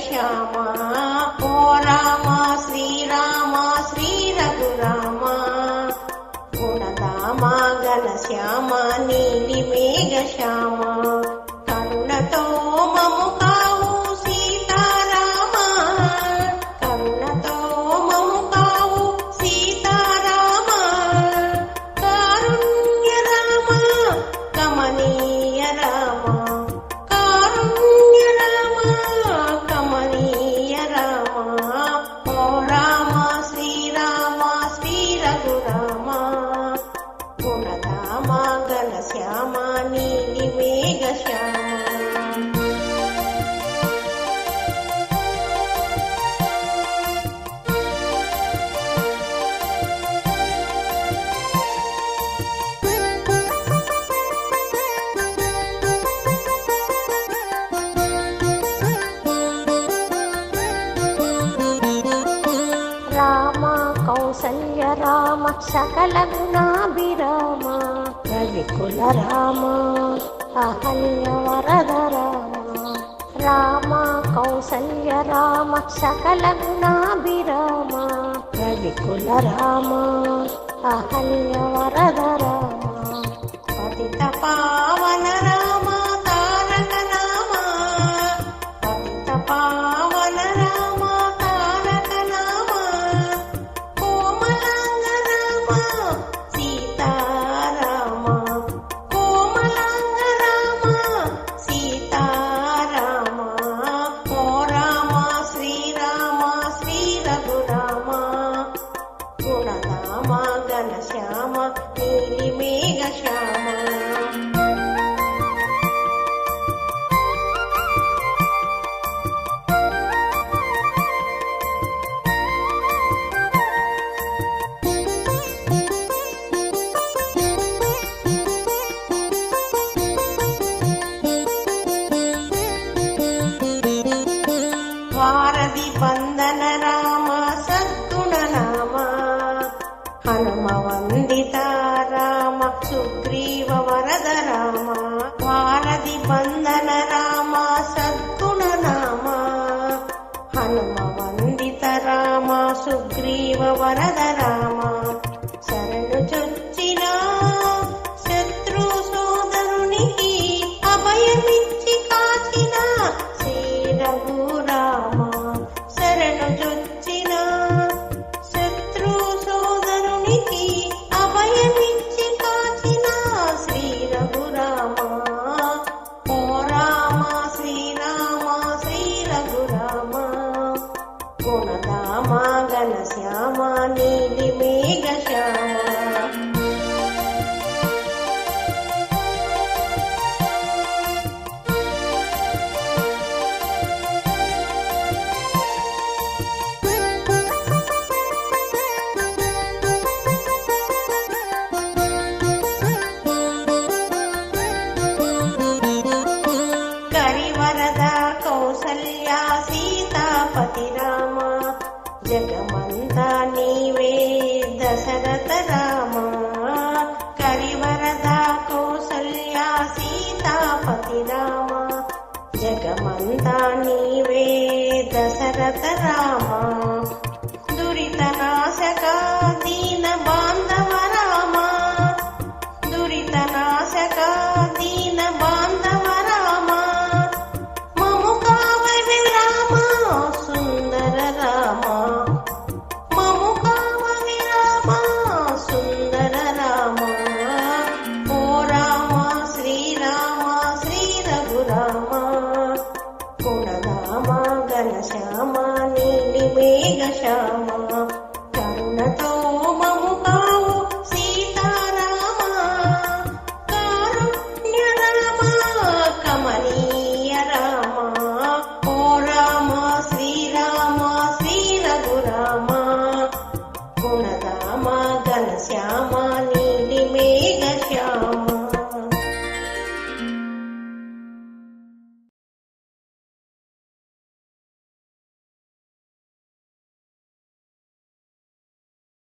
శ్యామ ఓ రామ శ్రీరామ శ్రీ రఘురామ గుణధామ గణ శ్యామ నీలి మేఘ శ్యామ కరుణతో మము కావు సీతారామ కరుణతో మము కావు సీతారామ కారుణ్య రామ కమనీయ రామ కారుణ్య రామ కమనీయ రామ ఓ రామ శ్రీరామ శ్రీ రఘురామ గుణధామ గణ శ్యామ నీలి మేఘ శ్యామ రామ కౌసల్య రామ సకల గుణాభిరామ రవికుల రామ అహల్య వరద రామ రామ కౌసల్య రామ సకల గుణాభిరామ రవికుల రామ అహల్య వరద రామ పతిత పావన రామ తారక రామ పతిత పావన రామ తారక రామ కోమలాంగ రామ సీతారామ కోమలాంగ రామ సీతారామ ఓ రామ శ్రీరామ శ్రీ రఘురామ గుణధామ గణ శ్యామ నీలి మేఘ శ్యామ వారధి బంధన రామ సద్గుణ నామ హనుమ వందిత రామ సుగ్రీవ వరద రామ వారధి బంధన రామ సద్గుణ నామ హనుమ వందిత రామ సుగ్రీవ వరద రామ శరణు చొచ్చిన శత్రు సోదరునికి అభయమిచ్చి కాచిన శ్రీ రఘురామ శరణు చొచ్చిన శత్రు సోదరునికి అభయమిచ్చి కాచిన శ్రీ రఘురామ ఓ రామ శ్రీరామ శ్రీ రఘురామ గుణధామ గణ శ్యామ నీలి మేఘ శ్యామ కరివరద కౌసల్య సీతాపతి రామ జగమంతా నీవే దశరథ రామ కరివరద కౌసల్య సీతాపతి రామ జగమంతా నీవే దశరథ రామ దురిత నాశక దీన బాంధవ రామ దురిత నాశక దీన బాంధవ రామ మము కావవి రామ సుందర రామ మము కావవి రామ సుందర రామ ఓ రామ శ్రీరామ శ్రీ రఘురామ గుణధామ గణ శ్యామ నీలి మేఘ శ్యామ కరుణతో